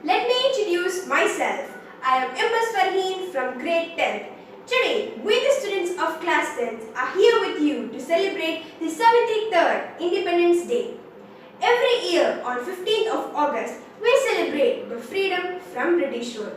Let me introduce myself. I am MS Farheen from grade 10th. Today, we the students of class 10th are here with you to celebrate the 73rd Independence Day. Every year on 15th of August, we celebrate the freedom from British rule.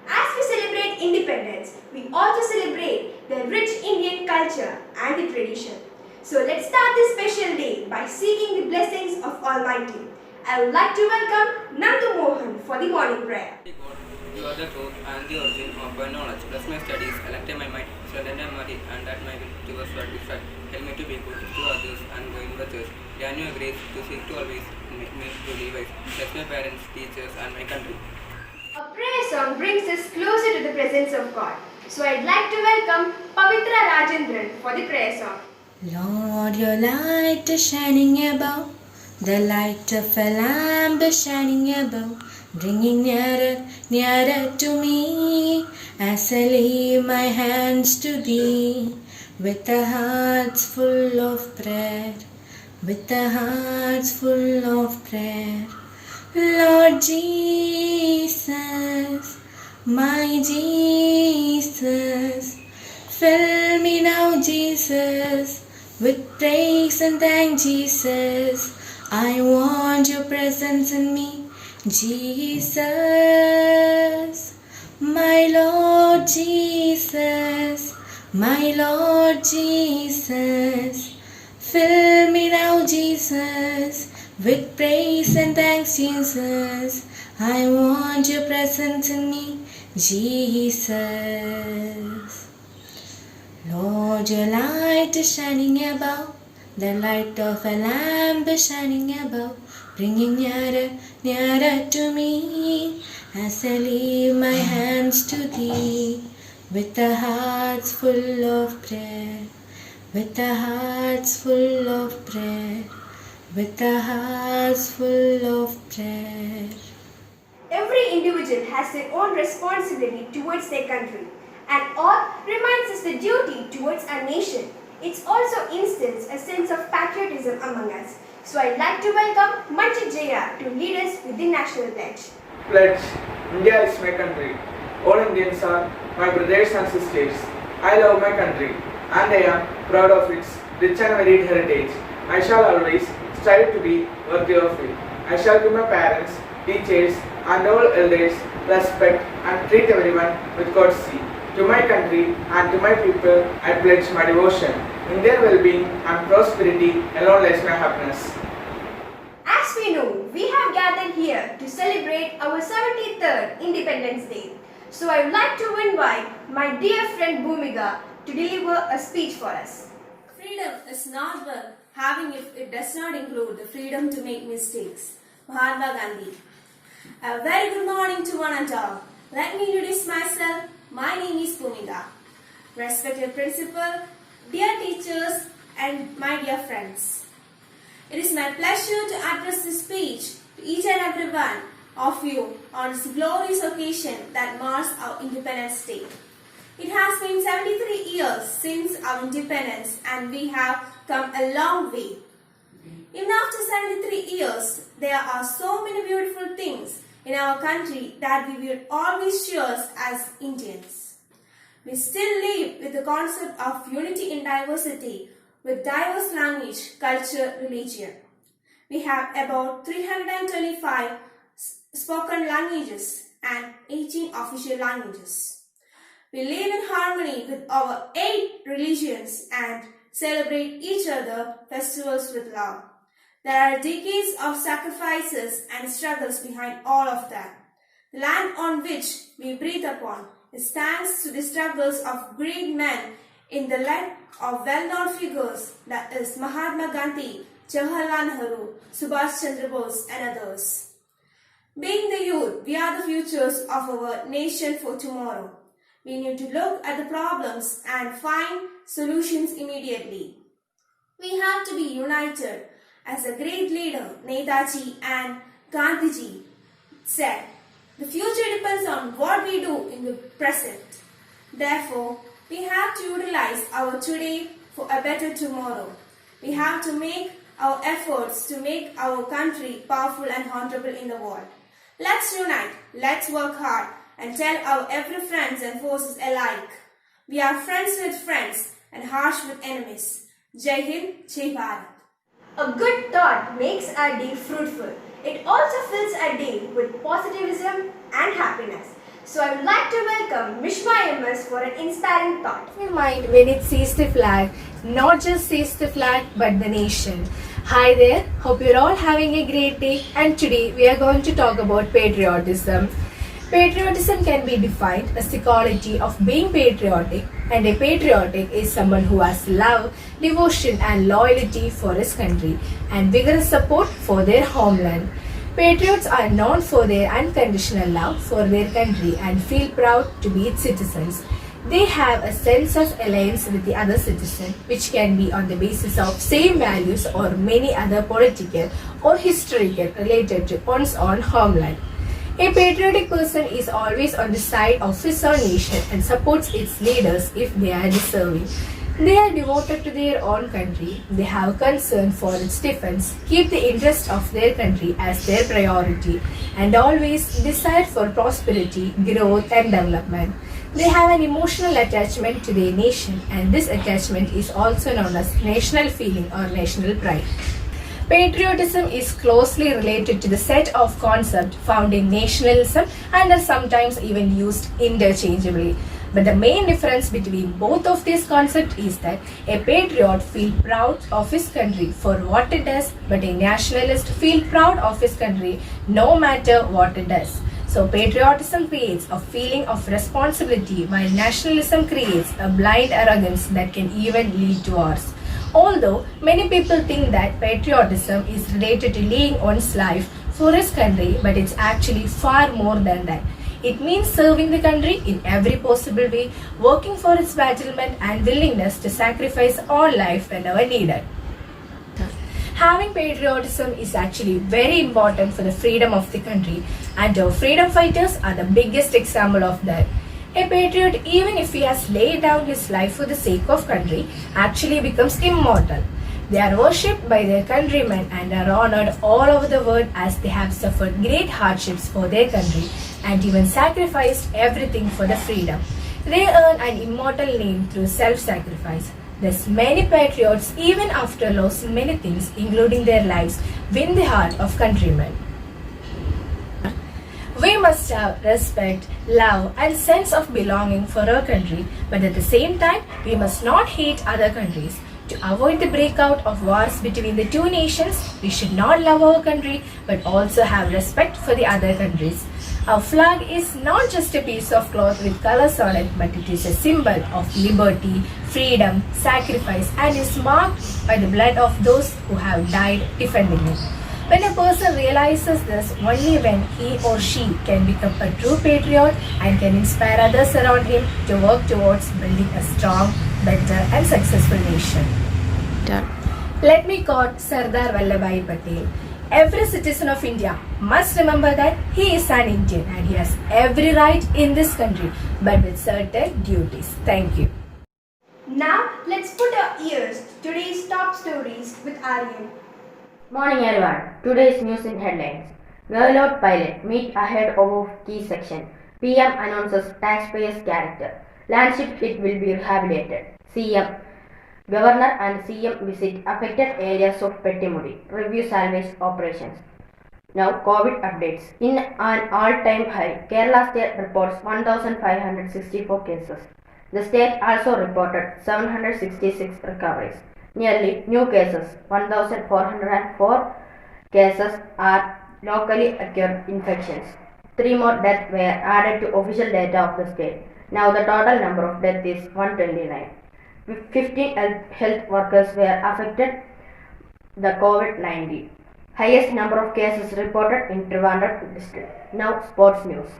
As we celebrate independence, we also celebrate the rich Indian culture and the tradition. So let's start this special day by seeking the blessings of Almighty. I would like to welcome Nandu Mohan for the morning prayer. God, you are the truth and the origin of my knowledge. Bless my studies, elected my mind, surrender my body, and that my will to was satisfied. Help me to be good to others and go in the church. Grant your grace to seek to always make me truly wise. Bless my parents, teachers, and my country. A prayer song brings us closer to the presence of God. So I'd like to welcome Pavitra Rajendran for the prayer song. Lord, your light is shining above, the light of a lamp is shining above, bringing nearer, nearer to me, as I leave my hands to thee, with the hearts full of prayer, with the hearts full of prayer. Lord Jesus, my Jesus, fill me now, Jesus, with praise and thank, Jesus. I want your presence in me, Jesus. My Lord Jesus, my Lord Jesus, fill me now, Jesus, with praise and thanks, Jesus. I want your presence in me, Jesus. Lord, your light is shining above, the light of a lamp is shining above, bringing nearer, nearer to me, as I leave my hands to thee, with the hearts full of prayer, with the hearts full of prayer, with the hearts full of prayer. Every individual has their own responsibility towards their country, and all reminds us the duty towards our nation. It also instills a sense of patriotism among us. So I'd like to welcome Manchit Jaya to lead us with the national pledge. Pledge. India is my country. All Indians are my brothers and sisters. I love my country and I am proud of its rich and varied heritage. I shall always strive to be worthy of it. I shall give my parents, teachers and all elders respect and treat everyone with courtesy. To my country and to my people, I pledge my devotion. In their well-being and prosperity alone lies my happiness. As we know, we have gathered here to celebrate our 73rd Independence Day. So I would like to invite my dear friend Bhumika to deliver a speech for us. Freedom is not worth having if it does not include the freedom to make mistakes. Mahatma Gandhi. A very good morning to one and all. Let me introduce myself. My name is Bhumika. Respected principal, dear teachers and my dear friends. It is my pleasure to address this speech to each and every one of you on this glorious occasion that marks our Independence Day. It has been 73 years since our independence and we have come a long way. Even after 73 years, there are so many beautiful things in our country that we will always cherish as Indians. We still live with the concept of unity in diversity with diverse language, culture, religion. We have about 325 spoken languages and 18 official languages. We live in harmony with our 8 religions and celebrate each other festivals with love. There are decades of sacrifices and struggles behind all of that. The land on which we breathe upon is thanks to the struggles of great men in the land of well-known figures, that is Mahatma Gandhi, Jawaharlal Nehru, Subhash Chandra Bose and others. Being the youth, we are the futures of our nation for tomorrow. We need to look at the problems and find solutions immediately. We have to be united. As a great leader, Netaji and Gandhiji said, the future depends on what we do in the present. Therefore, we have to utilize our today for a better tomorrow. We have to make our efforts to make our country powerful and honorable in the world. Let's unite, let's work hard, and tell our every friends and foes alike. We are friends with friends and harsh with enemies. Jai Hind, Jai Bharat. A good thought makes our day fruitful. It also fills our day with positivism and happiness. So I would like to welcome Mishma MS for an inspiring thought. In mind when it sees the flag, not just sees the flag but the nation. Hi there, hope you're all having a great day, and today we are going to talk about patriotism. Patriotism can be defined as the quality of being patriotic, and a patriotic is someone who has love, devotion and loyalty for his country and vigorous support for their homeland. Patriots are known for their unconditional love for their country and feel proud to be its citizens. They have a sense of alliance with the other citizen, which can be on the basis of same values or many other political or historical related to one's own homeland. A patriotic person is always on the side of his own nation and supports its leaders if they are deserving. They are devoted to their own country. They have concern for its defense, keep the interest of their country as their priority, and always desire for prosperity, growth, and development. They have an emotional attachment to their nation, and this attachment is also known as national feeling or national pride. Patriotism is closely related to the set of concepts found in nationalism and are sometimes even used interchangeably. But the main difference between both of these concepts is that a patriot feels proud of his country for what it does, but a nationalist feels proud of his country no matter what it does. So patriotism creates a feeling of responsibility while nationalism creates a blind arrogance that can even lead to wars. Although many people think that patriotism is related to laying one's life for his country, but it's actually far more than that. It means serving the country in every possible way, working for its betterment and willingness to sacrifice all life whenever needed. Having patriotism is actually very important for the freedom of the country, and our freedom fighters are the biggest example of that. A patriot, even if he has laid down his life for the sake of country, actually becomes immortal. They are worshipped by their countrymen and are honored all over the world as they have suffered great hardships for their country and even sacrificed everything for the freedom. They earn an immortal name through self-sacrifice. Thus, many patriots, even after losing many things, including their lives, win the heart of countrymen. We must have respect, love, and sense of belonging for our country, but at the same time, we must not hate other countries. To avoid the breakout of wars between the two nations, we should not love our country, but also have respect for the other countries. Our flag is not just a piece of cloth with colors on it, but it is a symbol of liberty, freedom, sacrifice, and is marked by the blood of those who have died defending it. When a person realizes this, only when he or she can become a true patriot and can inspire others around him to work towards building a strong, better and successful nation. Let me quote Sardar Vallabhbhai Patel. Every citizen of India must remember that he is an Indian and he has every right in this country, but with certain duties. Thank you. Now let's put our ears to today's top stories with Aryan. Morning everyone. Today's news in headlines. Gurlotte pilot meet ahead of key section. PM announces taxpayers' character. Landship it will be rehabilitated. CM. Governor and CM visit affected areas of Pettimudi. Review salvage operations. Now COVID updates. In an all-time high, Kerala state reports 1,564 cases. The state also reported 766 recoveries. Nearly new cases, 1,404 cases are locally acquired infections. 3 more deaths were added to official data of the state. Now the total number of deaths is 129. 15 health workers were affected the COVID-19. Highest number of cases reported in Trivandrum district. Now sports news.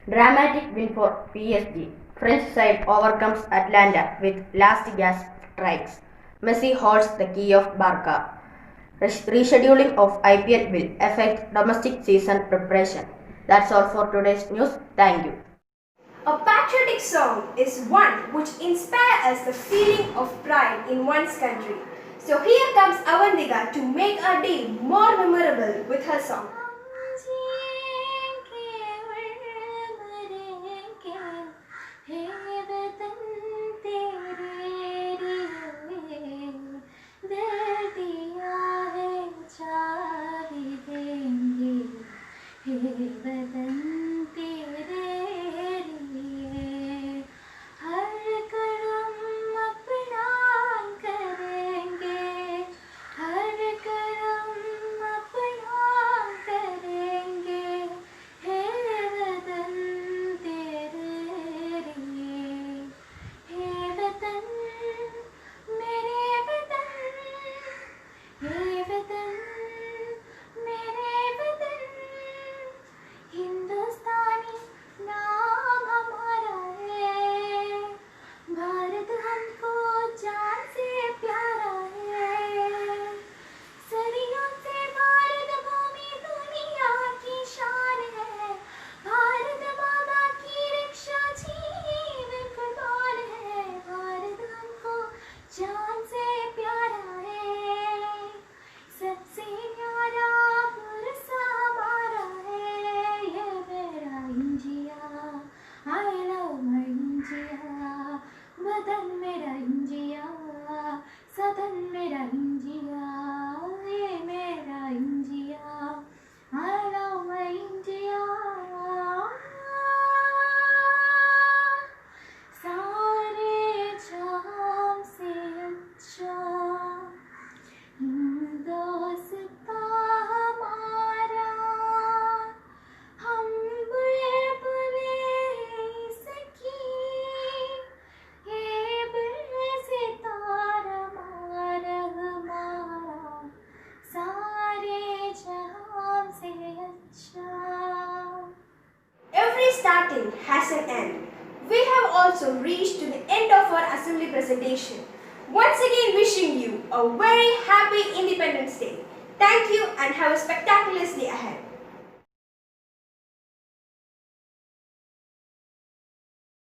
Dramatic win for PSG. French side overcomes Atlanta with last gasp strikes. Messi holds the key of Barca. Rescheduling of IPL will affect domestic season preparation. That's all for today's news. Thank you. A patriotic song is one which inspires us the feeling of pride in one's country. So here comes Avantika to make our day more memorable with her song. starting has an end. We have also reached to the end of our assembly presentation. Once again wishing you a very happy Independence Day. Thank you and have a spectacular day ahead.